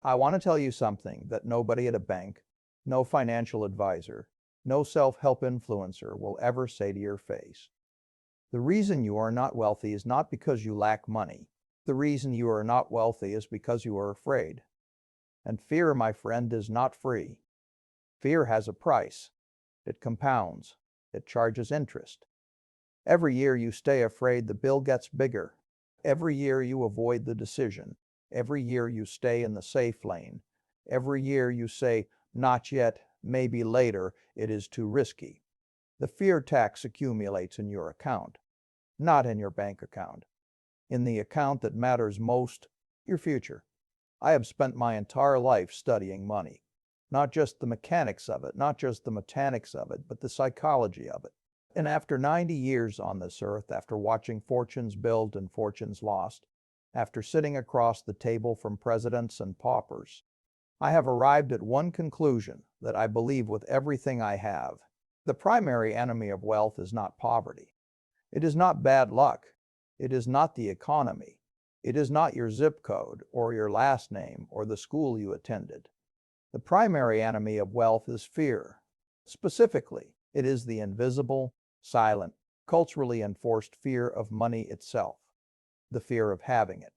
I want to tell you something that nobody at a bank, no financial advisor, no self-help influencer will ever say to your face. The reason you are not wealthy is not because you lack money. The reason you are not wealthy is because you are afraid. And fear, my friend, is not free. Fear has a price. It compounds. It charges interest. Every year you stay afraid, the bill gets bigger. Every year you avoid the decision. Every year you stay in the safe lane. Every year you say, not yet, maybe later, it is too risky. The fear tax accumulates in your account, not in your bank account. In the account that matters most, your future. I have spent my entire life studying money. Not just the mechanics of it, not just the mechanics of it, but the psychology of it. And after 90 years on this earth, after watching fortunes built and fortunes lost, after sitting across the table from presidents and paupers, I have arrived at one conclusion that I believe with everything I have. The primary enemy of wealth is not poverty. It is not bad luck. It is not the economy. It is not your zip code or your last name or the school you attended. The primary enemy of wealth is fear. Specifically, it is the invisible, silent, culturally enforced fear of money itself. The fear of having it.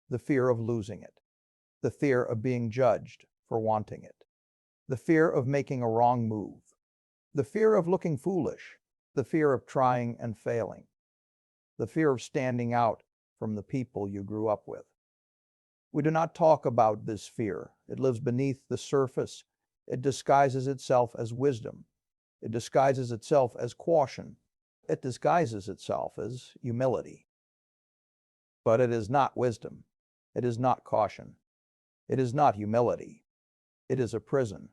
The fear of losing it. The fear of being judged for wanting it. The fear of making a wrong move. The fear of looking foolish. The fear of trying and failing. The fear of standing out from the people you grew up with. We do not talk about this fear. It lives beneath the surface. It disguises itself as wisdom. It disguises itself as caution. It disguises itself as humility. But it is not wisdom. It is not caution. It is not humility. It is a prison.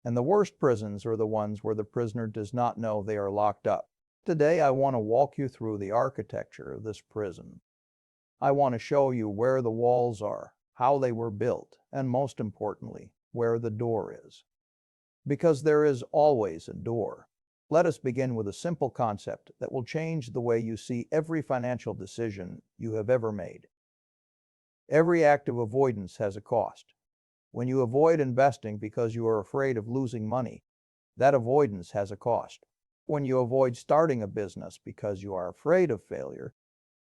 And the worst prisons are the ones where the prisoner does not know they are locked up. Today I want to walk you through the architecture of this prison. I want to show you where the walls are, how they were built, and most importantly, where the door is. Because there is always a door. Let us begin with a simple concept that will change the way you see every financial decision you have ever made. Every act of avoidance has a cost. When you avoid investing because you are afraid of losing money, that avoidance has a cost. When you avoid starting a business because you are afraid of failure,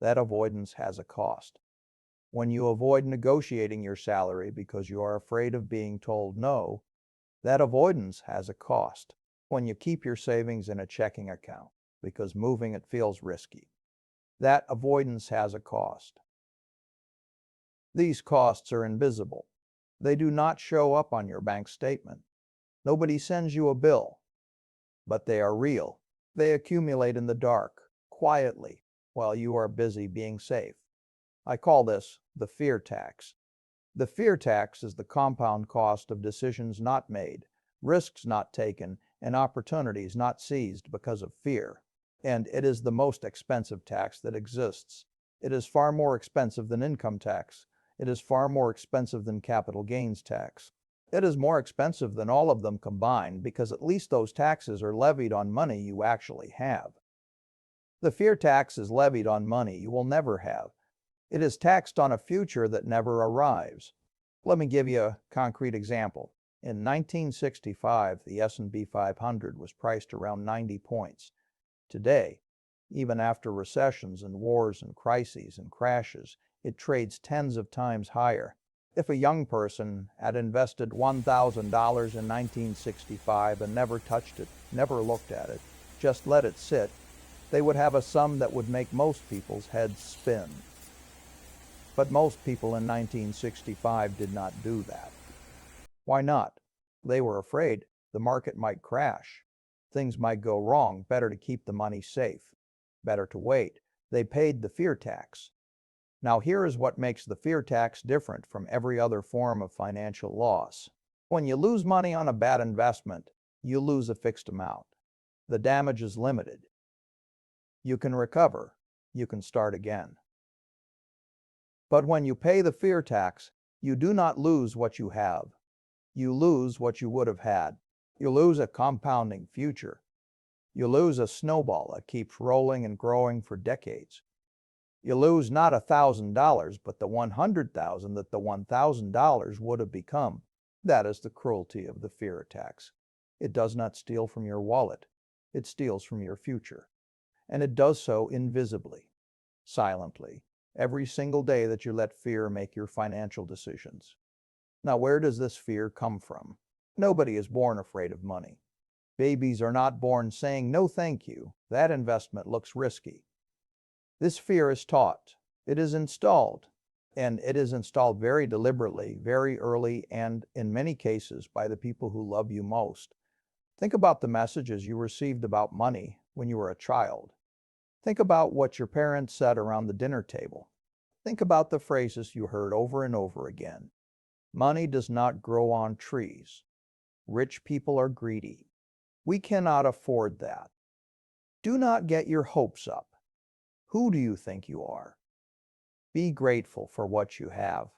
that avoidance has a cost. When you avoid negotiating your salary because you are afraid of being told no, that avoidance has a cost. When you keep your savings in a checking account because moving it feels risky, that avoidance has a cost. These costs are invisible. They do not show up on your bank statement. Nobody sends you a bill. But they are real. They accumulate in the dark, quietly, while you are busy being safe. I call this the fear tax. The fear tax is the compound cost of decisions not made, risks not taken, and opportunities not seized because of fear. And it is the most expensive tax that exists. It is far more expensive than income tax. It is far more expensive than capital gains tax. It is more expensive than all of them combined because at least those taxes are levied on money you actually have. The fear tax is levied on money you will never have. It is taxed on a future that never arrives. Let me give you a concrete example. In 1965, the S&P 500 was priced around 90 points. Today, even after recessions and wars and crises and crashes, it trades tens of times higher. If a young person had invested $1,000 in 1965 and never touched it, never looked at it, just let it sit, they would have a sum that would make most people's heads spin. But most people in 1965 did not do that. Why not? They were afraid the market might crash. Things might go wrong. Better to keep the money safe. Better to wait. They paid the fear tax. Now here is what makes the fear tax different from every other form of financial loss. When you lose money on a bad investment, you lose a fixed amount. The damage is limited. You can recover. You can start again. But when you pay the fear tax, you do not lose what you have. You lose what you would have had. You lose a compounding future. You lose a snowball that keeps rolling and growing for decades. You lose not $1,000, but the 100,000 that the $1,000 would have become. That is the cruelty of the fear attacks. It does not steal from your wallet. It steals from your future. And it does so invisibly, silently, every single day that you let fear make your financial decisions. Now, where does this fear come from? Nobody is born afraid of money. Babies are not born saying, "No, thank you. That investment looks risky." This fear is taught. It is installed. And it is installed very deliberately, very early, and in many cases by the people who love you most. Think about the messages you received about money when you were a child. Think about what your parents said around the dinner table. Think about the phrases you heard over and over again. Money does not grow on trees. Rich people are greedy. We cannot afford that. Do not get your hopes up. Who do you think you are? Be grateful for what you have.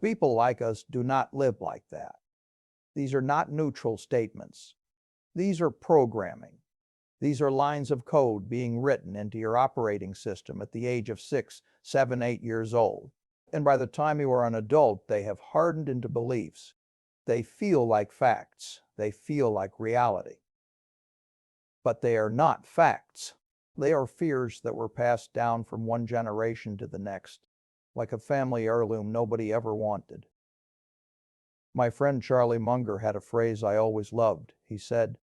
People like us do not live like that. These are not neutral statements. These are programming. These are lines of code being written into your operating system at the age of 6, 7, 8 years old. And by the time you are an adult, they have hardened into beliefs. They feel like facts. They feel like reality. But they are not facts. They are fears that were passed down from one generation to the next, like a family heirloom nobody ever wanted. My friend Charlie Munger had a phrase I always loved. He said,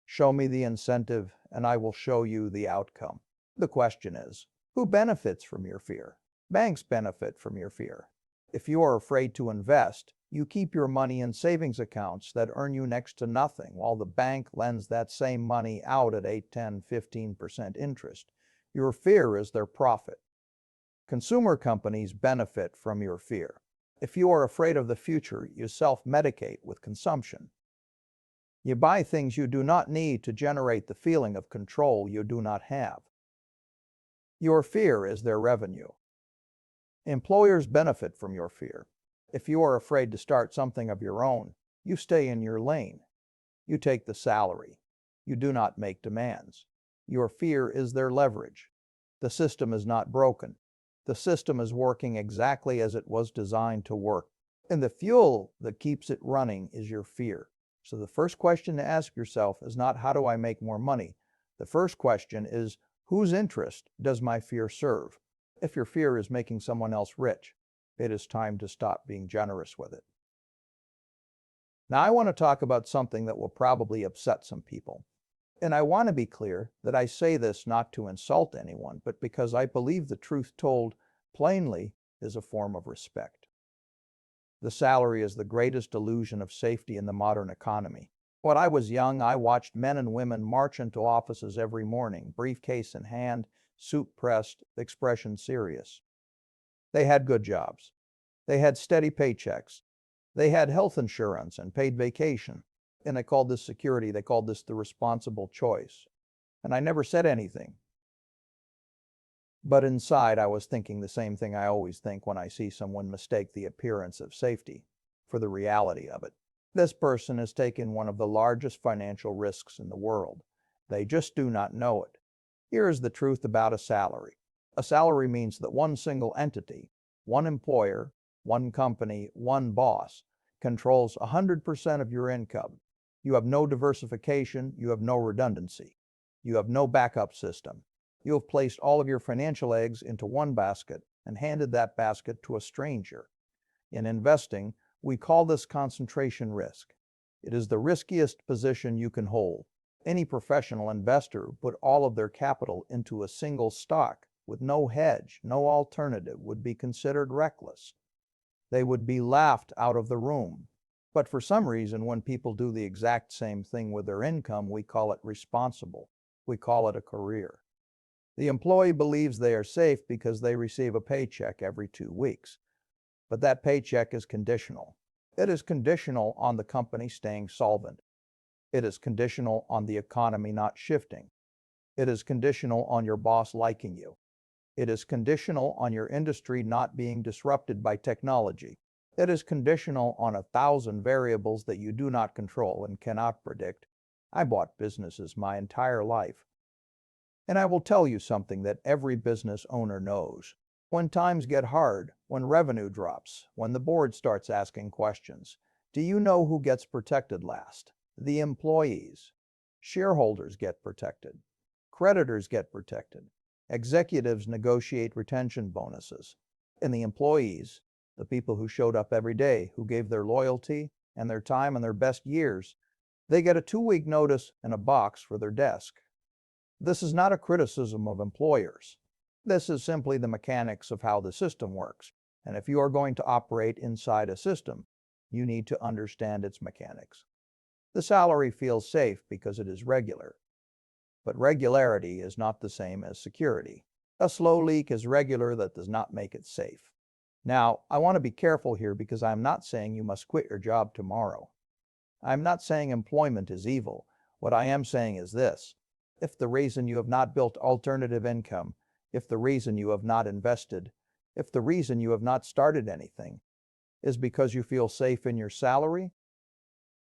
"Show me the incentive and I will show you the outcome." The question is, who benefits from your fear? Banks benefit from your fear. If you are afraid to invest, you keep your money in savings accounts that earn you next to nothing, while the bank lends that same money out at 8, 10, 15% interest. Your fear is their profit. Consumer companies benefit from your fear. If you are afraid of the future, you self-medicate with consumption. You buy things you do not need to generate the feeling of control you do not have. Your fear is their revenue. Employers benefit from your fear. If you are afraid to start something of your own, you stay in your lane. You take the salary. You do not make demands. Your fear is their leverage. The system is not broken. The system is working exactly as it was designed to work. And the fuel that keeps it running is your fear. So the first question to ask yourself is not, how do I make more money? The first question is, whose interest does my fear serve? If your fear is making someone else rich, it is time to stop being generous with it. Now, I want to talk about something that will probably upset some people. And I want to be clear that I say this not to insult anyone, but because I believe the truth told plainly is a form of respect. The salary is the greatest illusion of safety in the modern economy. When I was young, I watched men and women march into offices every morning, briefcase in hand, suit pressed, expression serious. They had good jobs. They had steady paychecks. They had health insurance and paid vacation. And they called this security. They called this the responsible choice. And I never said anything. But inside, I was thinking the same thing I always think when I see someone mistake the appearance of safety for the reality of it. This person has taken one of the largest financial risks in the world. They just do not know it. Here is the truth about a salary. A salary means that one single entity, one employer, one company, one boss, controls 100% of your income. You have no diversification, you have no redundancy, you have no backup system. You have placed all of your financial eggs into one basket and handed that basket to a stranger. In investing, we call this concentration risk. It is the riskiest position you can hold. Any professional investor would put all of their capital into a single stock with no hedge, no alternative, would be considered reckless. They would be laughed out of the room. But for some reason, when people do the exact same thing with their income, we call it responsible. We call it a career. The employee believes they are safe because they receive a paycheck every 2 weeks. But that paycheck is conditional. It is conditional on the company staying solvent. It is conditional on the economy not shifting. It is conditional on your boss liking you. It is conditional on your industry not being disrupted by technology. It is conditional on 1,000 variables that you do not control and cannot predict. I bought businesses my entire life. And I will tell you something that every business owner knows. When times get hard, when revenue drops, when the board starts asking questions, do you know who gets protected last? The employees. Shareholders get protected. Creditors get protected. Executives negotiate retention bonuses. And the employees, the people who showed up every day, who gave their loyalty and their time and their best years, they get a 2-week notice and a box for their desk. This is not a criticism of employers. This is simply the mechanics of how the system works. And if you are going to operate inside a system, you need to understand its mechanics. The salary feels safe because it is regular. But regularity is not the same as security. A slow leak is regular that does not make it safe. Now, I want to be careful here because I'm not saying you must quit your job tomorrow. I'm not saying employment is evil. What I am saying is this: if the reason you have not built alternative income, if the reason you have not invested, if the reason you have not started anything is because you feel safe in your salary,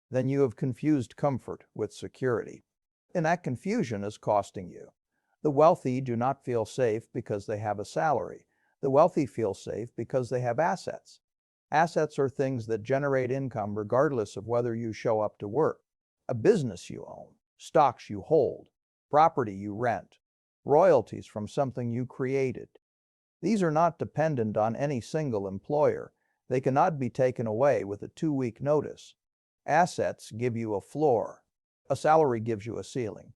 then you have confused comfort with security. And that confusion is costing you. The wealthy do not feel safe because they have a salary. The wealthy feel safe because they have assets. Assets are things that generate income regardless of whether you show up to work. A business you own, stocks you hold, property you rent, royalties from something you created. These are not dependent on any single employer. They cannot be taken away with a 2-week notice. Assets give you a floor. A salary gives you a ceiling.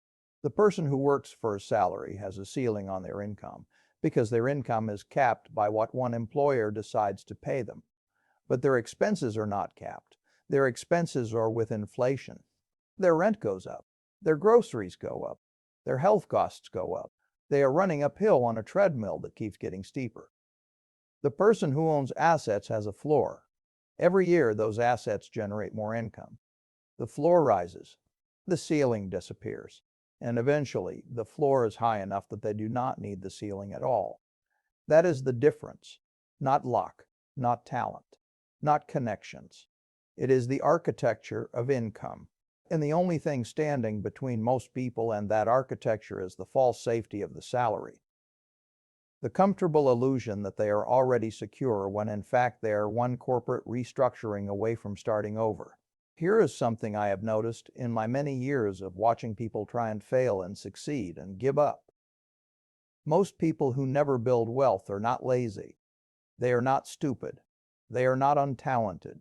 The person who works for a salary has a ceiling on their income because their income is capped by what one employer decides to pay them. But their expenses are not capped. Their expenses are with inflation. Their rent goes up. Their groceries go up. Their health costs go up. They are running uphill on a treadmill that keeps getting steeper. The person who owns assets has a floor. Every year, those assets generate more income. The floor rises. The ceiling disappears. And eventually, the floor is high enough that they do not need the ceiling at all. That is the difference. Not luck, not talent, not connections. It is the architecture of income. And the only thing standing between most people and that architecture is the false safety of the salary. The comfortable illusion that they are already secure when in fact they are one corporate restructuring away from starting over. Here is something I have noticed in my many years of watching people try and fail and succeed and give up. Most people who never build wealth are not lazy. They are not stupid. They are not untalented.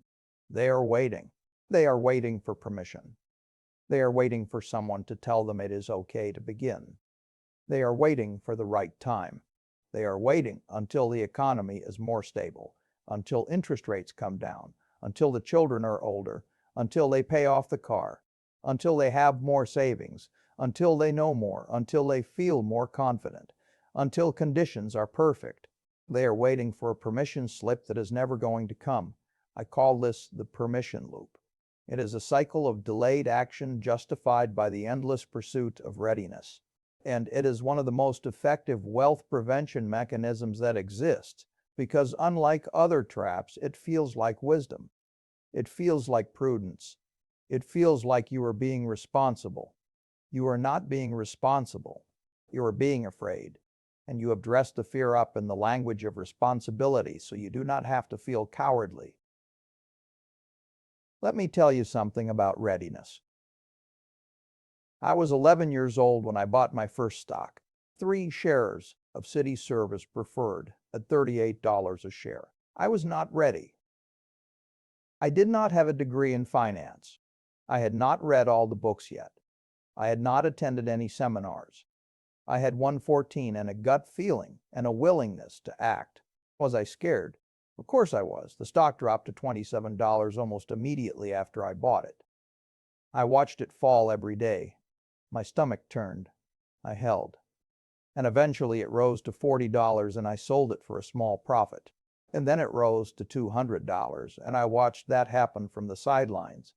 They are waiting. They are waiting for permission. They are waiting for someone to tell them it is okay to begin. They are waiting for the right time. They are waiting until the economy is more stable, until interest rates come down, until the children are older, until they pay off the car, until they have more savings, until they know more, until they feel more confident, until conditions are perfect. They are waiting for a permission slip that is never going to come. I call this the permission loop. It is a cycle of delayed action justified by the endless pursuit of readiness. And it is one of the most effective wealth prevention mechanisms that exists because unlike other traps, it feels like wisdom. It feels like prudence. It feels like you are being responsible. You are not being responsible. You are being afraid. And you have dressed the fear up in the language of responsibility so you do not have to feel cowardly. Let me tell you something about readiness. I was 11 years old when I bought my first stock, 3 shares of City Service Preferred at $38 a share. I was not ready. I did not have a degree in finance. I had not read all the books yet. I had not attended any seminars. I had 114 and a gut feeling and a willingness to act. Was I scared? Of course I was. The stock dropped to $27 almost immediately after I bought it. I watched it fall every day. My stomach turned. I held. And eventually it rose to $40 and I sold it for a small profit. And then it rose to $200 and I watched that happen from the sidelines.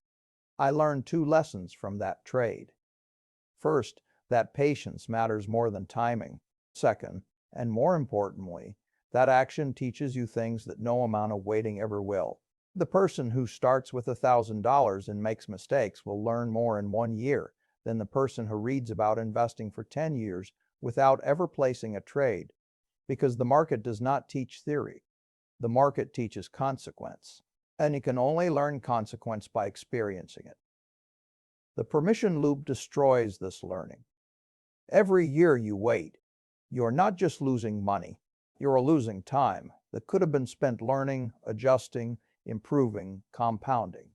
I learned 2 lessons from that trade. First, that patience matters more than timing. Second, and more importantly, that action teaches you things that no amount of waiting ever will. The person who starts with $1,000 and makes mistakes will learn more in 1 year than the person who reads about investing for 10 years without ever placing a trade. Because the market does not teach theory. The market teaches consequence, and you can only learn consequence by experiencing it. The permission loop destroys this learning. Every year you wait, you're not just losing money, you're losing time that could have been spent learning, adjusting, improving, compounding.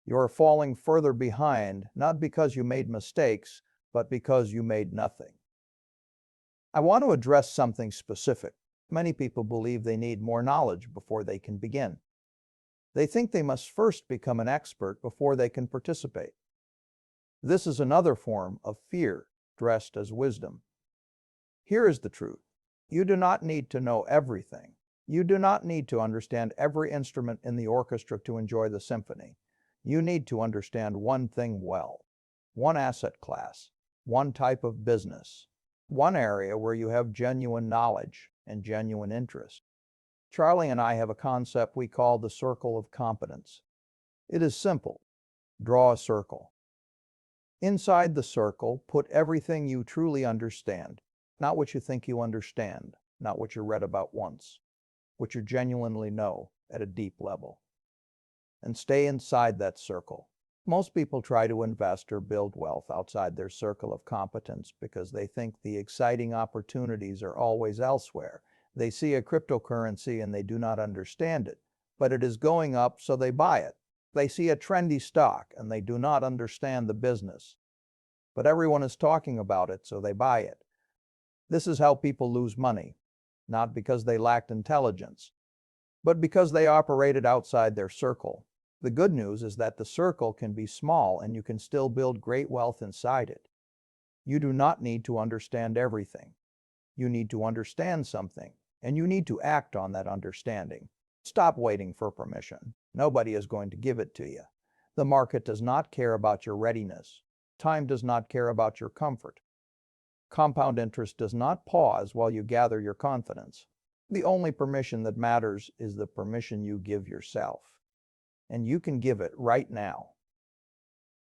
You're falling further behind, not because you made mistakes, but because you made nothing. I want to address something specific. Many people believe they need more knowledge before they can begin. They think they must first become an expert before they can participate. This is another form of fear dressed as wisdom. Here is the truth. You do not need to know everything. You do not need to understand every instrument in the orchestra to enjoy the symphony. You need to understand one thing well, one asset class, one type of business, one area where you have genuine knowledge and genuine interest. Charlie and I have a concept we call the circle of competence. It is simple. Draw a circle. Inside the circle, put everything you truly understand, not what you think you understand, not what you read about once, what you genuinely know at a deep level. And stay inside that circle. Most people try to invest or build wealth outside their circle of competence because they think the exciting opportunities are always elsewhere. They see a cryptocurrency and they do not understand it, but it is going up, so they buy it. They see a trendy stock and they do not understand the business, but everyone is talking about it, so they buy it. This is how people lose money, not because they lacked intelligence, but because they operated outside their circle. The good news is that the circle can be small and you can still build great wealth inside it. You do not need to understand everything. You need to understand something, and you need to act on that understanding. Stop waiting for permission. Nobody is going to give it to you. The market does not care about your readiness. Time does not care about your comfort. Compound interest does not pause while you gather your confidence. The only permission that matters is the permission you give yourself. And you can give it right now.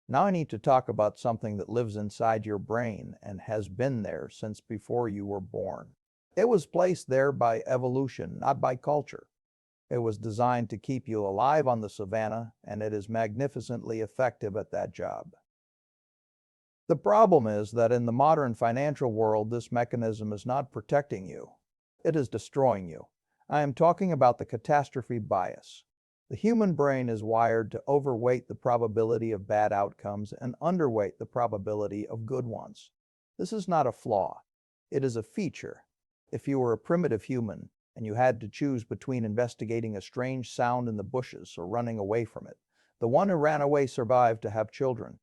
Now I need to talk about something that lives inside your brain and has been there since before you were born. It was placed there by evolution, not by culture. It was designed to keep you alive on the savannah, and it is magnificently effective at that job. The problem is that in the modern financial world, this mechanism is not protecting you. It is destroying you. I am talking about the catastrophe bias. The human brain is wired to overweight the probability of bad outcomes and underweight the probability of good ones. This is not a flaw. It is a feature. If you were a primitive human and you had to choose between investigating a strange sound in the bushes or running away from it, the one who ran away survived to have children.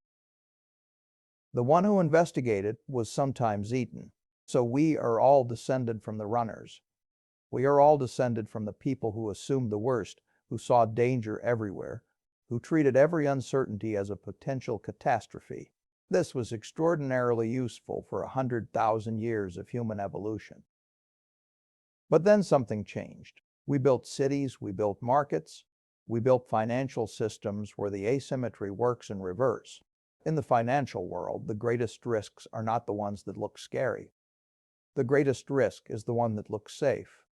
The one who investigated was sometimes eaten. So we are all descended from the runners. We are all descended from the people who assumed the worst, who saw danger everywhere, who treated every uncertainty as a potential catastrophe. This was extraordinarily useful for 100,000 years of human evolution. But then something changed. We built cities, we built markets, we built financial systems where the asymmetry works in reverse. In the financial world, the greatest risks are not the ones that look scary. The greatest risk is the one that looks safe.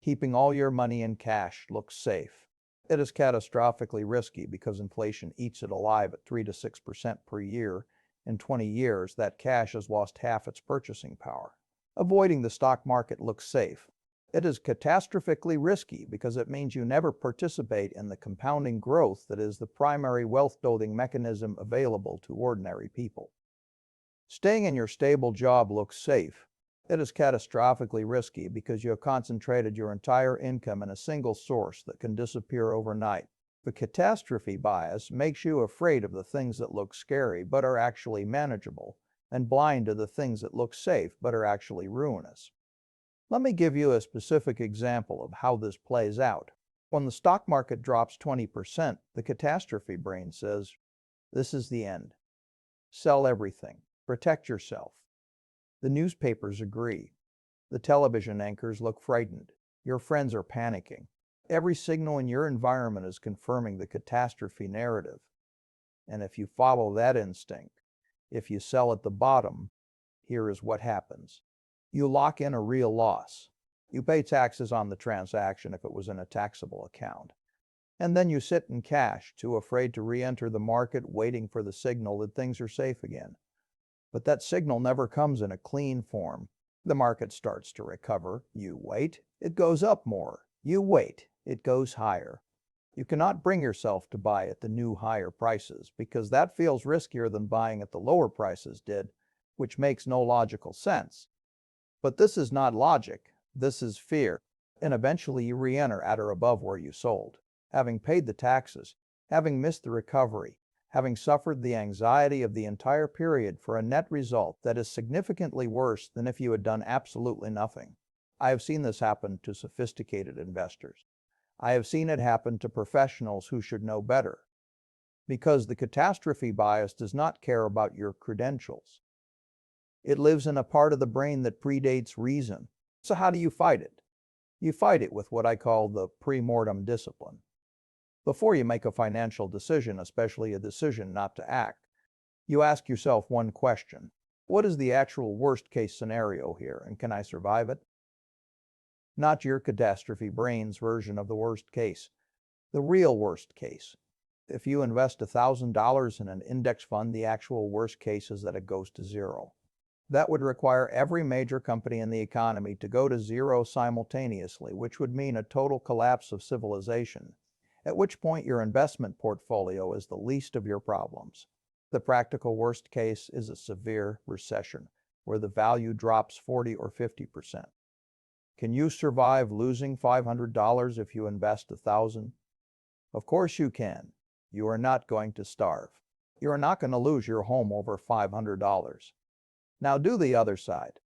Keeping all your money in cash looks safe. It is catastrophically risky because inflation eats it alive at 3 to 6% per year. In 20 years, that cash has lost half its purchasing power. Avoiding the stock market looks safe. It is catastrophically risky because it means you never participate in the compounding growth that is the primary wealth-building mechanism available to ordinary people. Staying in your stable job looks safe. It is catastrophically risky because you have concentrated your entire income in a single source that can disappear overnight. The catastrophe bias makes you afraid of the things that look scary but are actually manageable, and blind to the things that look safe but are actually ruinous. Let me give you a specific example of how this plays out. When the stock market drops 20%, the catastrophe brain says, "This is the end. Sell everything. Protect yourself." The newspapers agree. The television anchors look frightened. Your friends are panicking. Every signal in your environment is confirming the catastrophe narrative. And if you follow that instinct, if you sell at the bottom, here is what happens. You lock in a real loss. You pay taxes on the transaction if it was in a taxable account. And then you sit in cash, too afraid to re-enter the market, waiting for the signal that things are safe again. But that signal never comes in a clean form. The market starts to recover. You wait. It goes up more. You wait. It goes higher. You cannot bring yourself to buy at the new higher prices because that feels riskier than buying at the lower prices did, which makes no logical sense. But this is not logic. This is fear. And eventually you re-enter at or above where you sold, having paid the taxes, having missed the recovery, having suffered the anxiety of the entire period for a net result that is significantly worse than if you had done absolutely nothing. I have seen this happen to sophisticated investors. I have seen it happen to professionals who should know better. Because the catastrophe bias does not care about your credentials. It lives in a part of the brain that predates reason. So how do you fight it? You fight it with what I call the pre-mortem discipline. Before you make a financial decision, especially a decision not to act, you ask yourself one question. What is the actual worst-case scenario here, and can I survive it? Not your catastrophe brain's version of the worst case. The real worst case. If you invest $1,000 in an index fund, the actual worst case is that it goes to zero. That would require every major company in the economy to go to zero simultaneously, which would mean a total collapse of civilization, at which point your investment portfolio is the least of your problems. The practical worst case is a severe recession, where the value drops 40 or 50%. Can you survive losing $500 if you invest $1,000? Of course you can. You are not going to starve. You are not going to lose your home over $500. Now do the other side.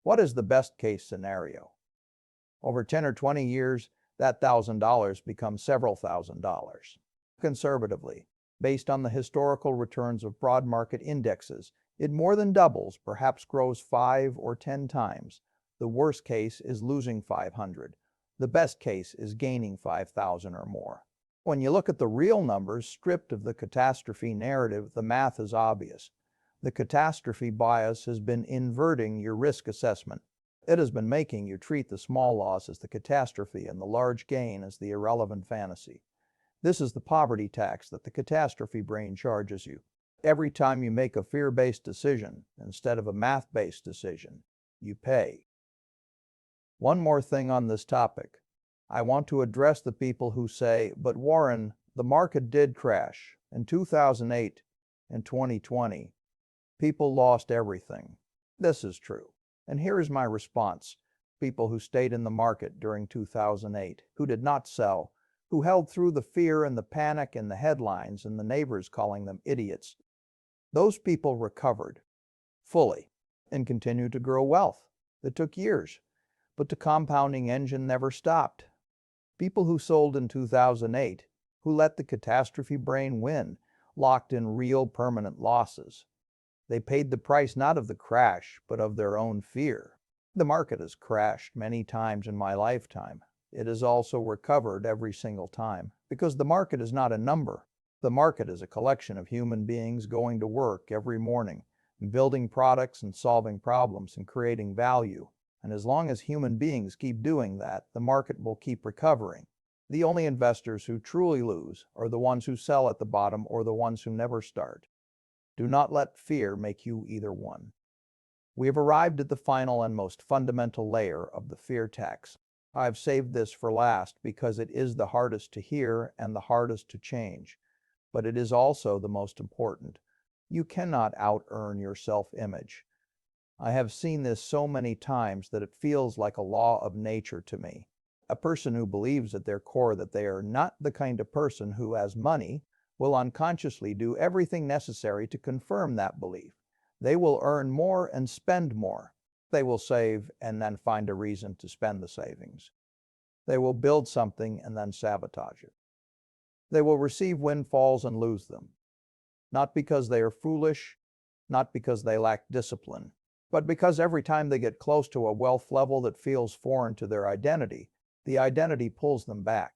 What is the best case scenario? Over 10 or 20 years, that $1,000 becomes several $1,000s. Conservatively, based on the historical returns of broad market indexes, it more than doubles, perhaps grows 5 or 10 times. The worst case is losing 500. The best case is gaining 5,000 or more. When you look at the real numbers, stripped of the catastrophe narrative, the math is obvious. The catastrophe bias has been inverting your risk assessment. It has been making you treat the small loss as the catastrophe and the large gain as the irrelevant fantasy. This is the poverty tax that the catastrophe brain charges you. Every time you make a fear-based decision instead of a math-based decision, you pay. One more thing on this topic. I want to address the people who say, but Warren, the market did crash. In 2008 and 2020, people lost everything. This is true. And here is my response. People who stayed in the market during 2008, who did not sell, who held through the fear and the panic and the headlines and the neighbors calling them idiots. Those people recovered fully and continued to grow wealth. It took years, but the compounding engine never stopped. People who sold in 2008, who let the catastrophe brain win, locked in real permanent losses. They paid the price not of the crash, but of their own fear. The market has crashed many times in my lifetime. It has also recovered every single time, because the market is not a number. The market is a collection of human beings going to work every morning, building products and solving problems and creating value. And as long as human beings keep doing that, the market will keep recovering. The only investors who truly lose are the ones who sell at the bottom or the ones who never start. Do not let fear make you either one. We have arrived at the final and most fundamental layer of the fear tax. I have saved this for last because it is the hardest to hear and the hardest to change, but it is also the most important. You cannot out-earn your self-image. I have seen this so many times that it feels like a law of nature to me. A person who believes at their core that they are not the kind of person who has money will unconsciously do everything necessary to confirm that belief. They will earn more and spend more. They will save and then find a reason to spend the savings. They will build something and then sabotage it. They will receive windfalls and lose them. Not because they are foolish, not because they lack discipline, but because every time they get close to a wealth level that feels foreign to their identity, the identity pulls them back.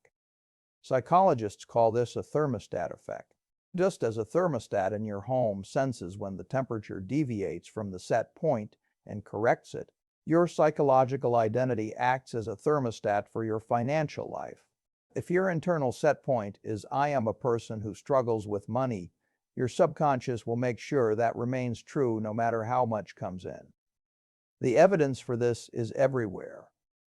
Psychologists call this a thermostat effect. Just as a thermostat in your home senses when the temperature deviates from the set point and corrects it, Your psychological identity acts as a thermostat for your financial life. If your internal set point is "I am a person who struggles with money," your subconscious will make sure that remains true no matter how much comes in. The evidence for this is everywhere.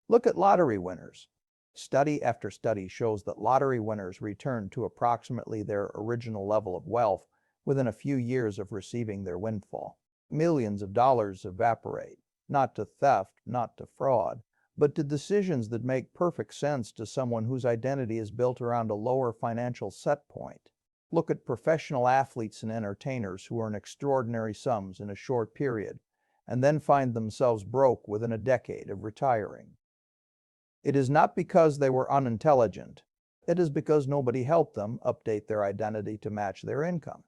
Look at lottery winners. Study after study shows that lottery winners return to approximately their original level of wealth within a few years of receiving their windfall. Millions of dollars evaporate, not to theft, not to fraud, but to decisions that make perfect sense to someone whose identity is built around a lower financial set point. Look at professional athletes and entertainers who earn extraordinary sums in a short period and then find themselves broke within a decade of retiring. It is not because they were unintelligent. It is because nobody helped them update their identity to match their income.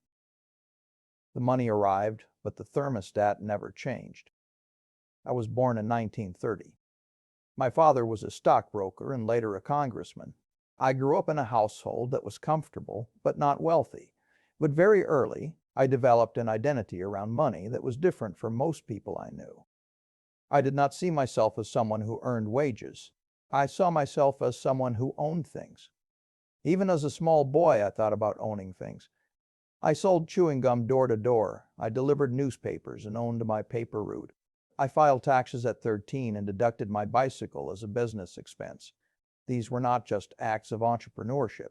The money arrived, but the thermostat never changed. I was born in 1930. My father was a stockbroker and later a congressman. I grew up in a household that was comfortable but not wealthy. But very early, I developed an identity around money that was different from most people I knew. I did not see myself as someone who earned wages. I saw myself as someone who owned things. Even as a small boy, I thought about owning things. I sold chewing gum door to door. I delivered newspapers and owned my paper route. I filed taxes at 13 and deducted my bicycle as a business expense. These were not just acts of entrepreneurship.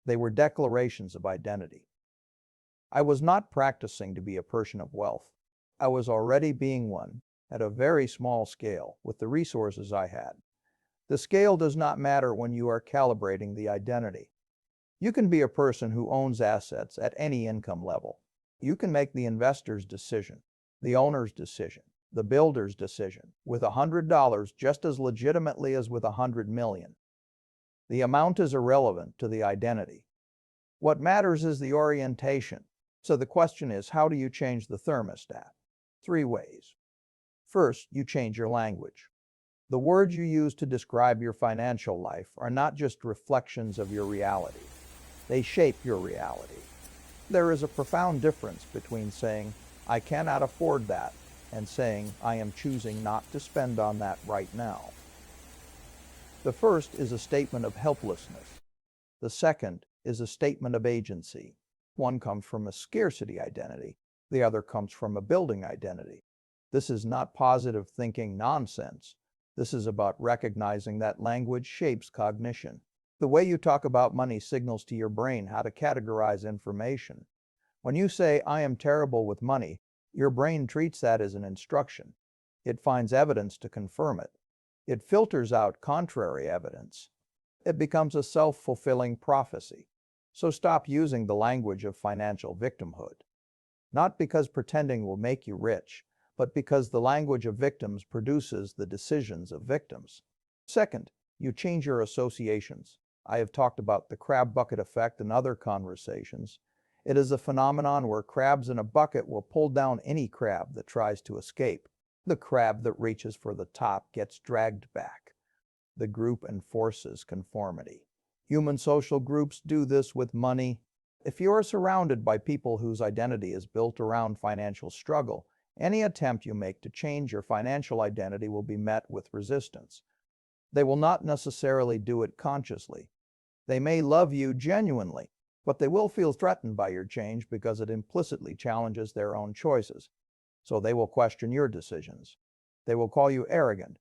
They were declarations of identity. I was not practicing to be a person of wealth. I was already being one at a very small scale with the resources I had. The scale does not matter when you are calibrating the identity. You can be a person who owns assets at any income level. You can make the investor's decision, the owner's decision, the builder's decision with $100 just as legitimately as with $100 million. The amount is irrelevant to the identity. What matters is the orientation. So the question is, how do you change the thermostat? 3 ways. First, you change your language. The words you use to describe your financial life are not just reflections of your reality. They shape your reality. There is a profound difference between saying, "I cannot afford that," and saying, "I am choosing not to spend on that right now." The first is a statement of helplessness. The second is a statement of agency. One comes from a scarcity identity. The other comes from a building identity. This is not positive thinking nonsense. This is about recognizing that language shapes cognition. The way you talk about money signals to your brain how to categorize information. When you say, "I am terrible with money," your brain treats that as an instruction. It finds evidence to confirm it. It filters out contrary evidence. It becomes a self-fulfilling prophecy. So stop using the language of financial victimhood. Not because pretending will make you rich, but because the language of victims produces the decisions of victims. Second, you change your associations. I have talked about the crab bucket effect in other conversations. It is a phenomenon where crabs in a bucket will pull down any crab that tries to escape. The crab that reaches for the top gets dragged back. The group enforces conformity. Human social groups do this with money. If you are surrounded by people whose identity is built around financial struggle, any attempt you make to change your financial identity will be met with resistance. They will not necessarily do it consciously. They may love you genuinely, but they will feel threatened by your change because it implicitly challenges their own choices. So they will question your decisions. They will call you arrogant.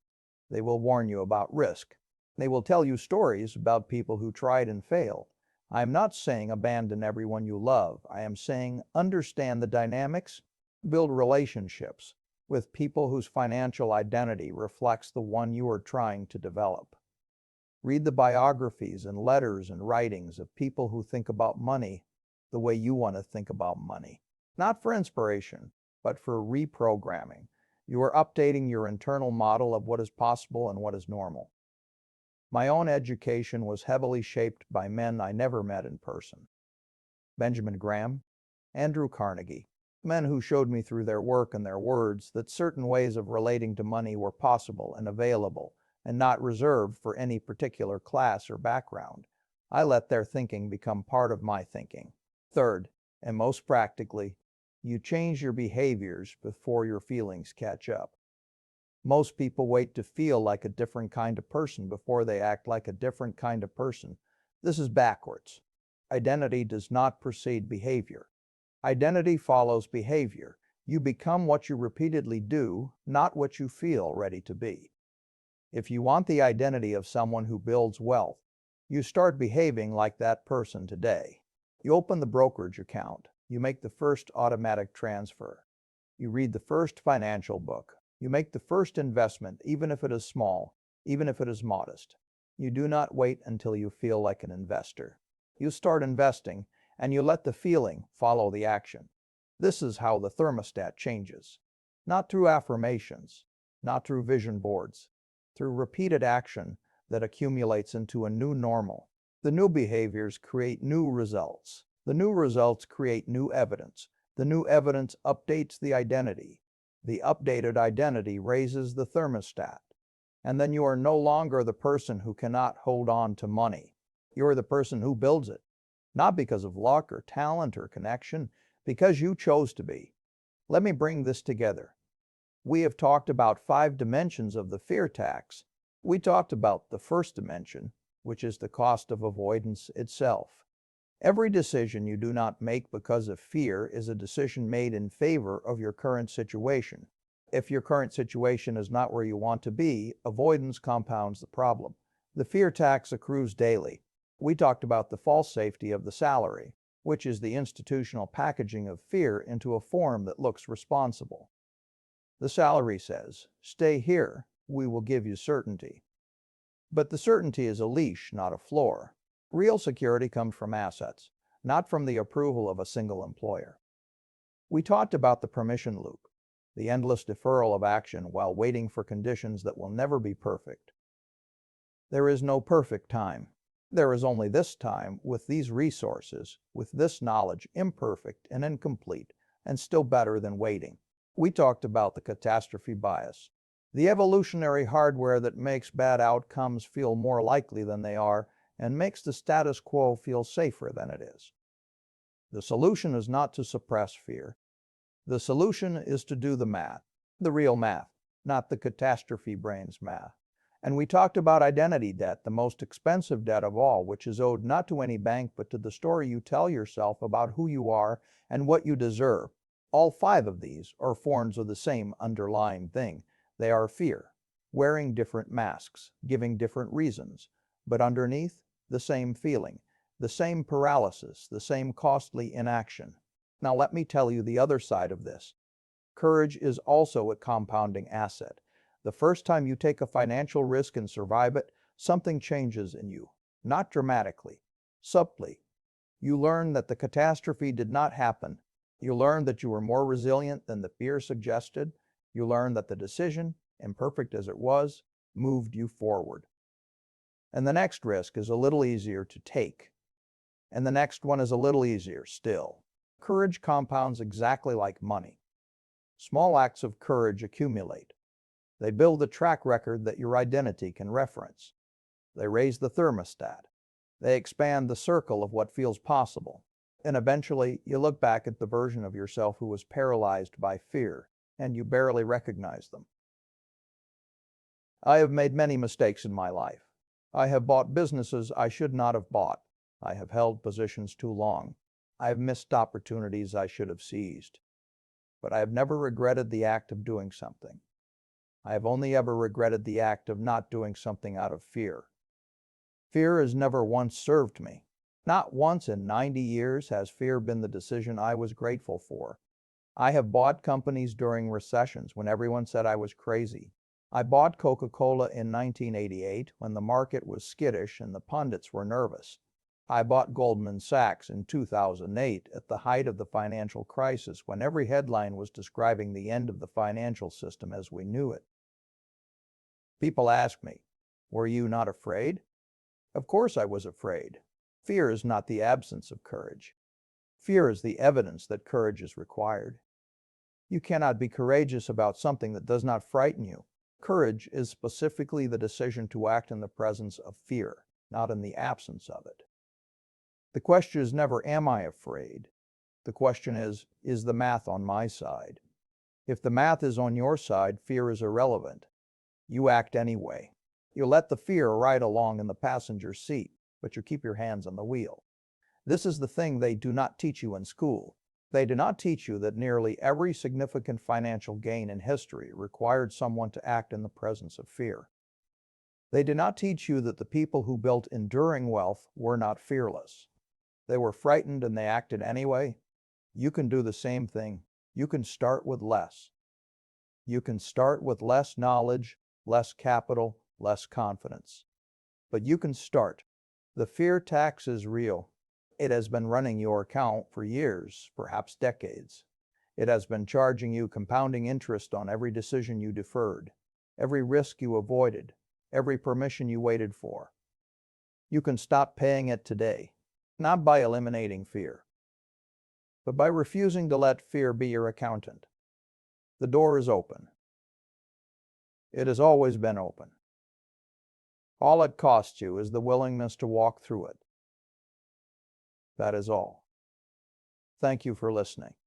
They will warn you about risk. They will tell you stories about people who tried and failed. I am not saying abandon everyone you love. I am saying understand the dynamics, build relationships with people whose financial identity reflects the one you are trying to develop. Read the biographies and letters and writings of people who think about money the way you want to think about money. Not for inspiration, but for reprogramming. You are updating your internal model of what is possible and what is normal. My own education was heavily shaped by men I never met in person. Benjamin Graham, Andrew Carnegie, men who showed me through their work and their words that certain ways of relating to money were possible and available and not reserved for any particular class or background. I let their thinking become part of my thinking. Third, and most practically, you change your behaviors before your feelings catch up. Most people wait to feel like a different kind of person before they act like a different kind of person. This is backwards. Identity does not precede behavior. Identity follows behavior. You become what you repeatedly do, not what you feel ready to be. If you want the identity of someone who builds wealth, you start behaving like that person today. You open the brokerage account. You make the first automatic transfer. You read the first financial book. You make the first investment, even if it is small, even if it is modest. You do not wait until you feel like an investor. You start investing, and you let the feeling follow the action. This is how the thermostat changes. Not through affirmations, not through vision boards, through repeated action that accumulates into a new normal. The new behaviors create new results. The new results create new evidence. The new evidence updates the identity. The updated identity raises the thermostat. And then you are no longer the person who cannot hold on to money. You are the person who builds it. Not because of luck or talent or connection, because you chose to be. Let me bring this together. We have talked about 5 dimensions of the fear tax. We talked about the first dimension, which is the cost of avoidance itself. Every decision you do not make because of fear is a decision made in favor of your current situation. If your current situation is not where you want to be, avoidance compounds the problem. The fear tax accrues daily. We talked about the false safety of the salary, which is the institutional packaging of fear into a form that looks responsible. The salary says, "Stay here, we will give you certainty." But the certainty is a leash, not a floor. Real security comes from assets, not from the approval of a single employer. We talked about the permission loop, the endless deferral of action while waiting for conditions that will never be perfect. There is no perfect time. There is only this time, with these resources, with this knowledge, imperfect and incomplete, and still better than waiting. We talked about the catastrophe bias, the evolutionary hardware that makes bad outcomes feel more likely than they are and makes the status quo feel safer than it is. The solution is not to suppress fear. The solution is to do the math, the real math, not the catastrophe brain's math. And we talked about identity debt, the most expensive debt of all, which is owed not to any bank but to the story you tell yourself about who you are and what you deserve. All 5 of these are forms of the same underlying thing. They are fear, wearing different masks, giving different reasons, but underneath, the same feeling, the same paralysis, the same costly inaction. Now let me tell you the other side of this. Courage is also a compounding asset. The first time you take a financial risk and survive it, something changes in you. Not dramatically, subtly. You learn that the catastrophe did not happen. You learn that you were more resilient than the fear suggested. You learn that the decision, imperfect as it was, moved you forward. And the next risk is a little easier to take. And the next one is a little easier still. Courage compounds exactly like money. Small acts of courage accumulate. They build a track record that your identity can reference. They raise the thermostat. They expand the circle of what feels possible. And eventually, you look back at the version of yourself who was paralyzed by fear, and you barely recognize them. I have made many mistakes in my life. I have bought businesses I should not have bought. I have held positions too long. I have missed opportunities I should have seized. But I have never regretted the act of doing something. I have only ever regretted the act of not doing something out of fear. Fear has never once served me. Not once in 90 years has fear been the decision I was grateful for. I have bought companies during recessions when everyone said I was crazy. I bought Coca-Cola in 1988 when the market was skittish and the pundits were nervous. I bought Goldman Sachs in 2008 at the height of the financial crisis when every headline was describing the end of the financial system as we knew it. People ask me, "Were you not afraid?" Of course I was afraid. Fear is not the absence of courage. Fear is the evidence that courage is required. You cannot be courageous about something that does not frighten you. Courage is specifically the decision to act in the presence of fear, not in the absence of it. The question is never, am I afraid? The question is the math on my side? If the math is on your side, fear is irrelevant. You act anyway. You let the fear ride along in the passenger seat, but you keep your hands on the wheel. This is the thing they do not teach you in school. They do not teach you that nearly every significant financial gain in history required someone to act in the presence of fear. They do not teach you that the people who built enduring wealth were not fearless. They were frightened and they acted anyway. You can do the same thing. You can start with less. You can start with less knowledge, less capital, less confidence. But you can start. The fear tax is real. It has been running your account for years, perhaps decades. It has been charging you compounding interest on every decision you deferred, every risk you avoided, every permission you waited for. You can stop paying it today, not by eliminating fear, but by refusing to let fear be your accountant. The door is open. It has always been open. All it costs you is the willingness to walk through it. That is all. Thank you for listening.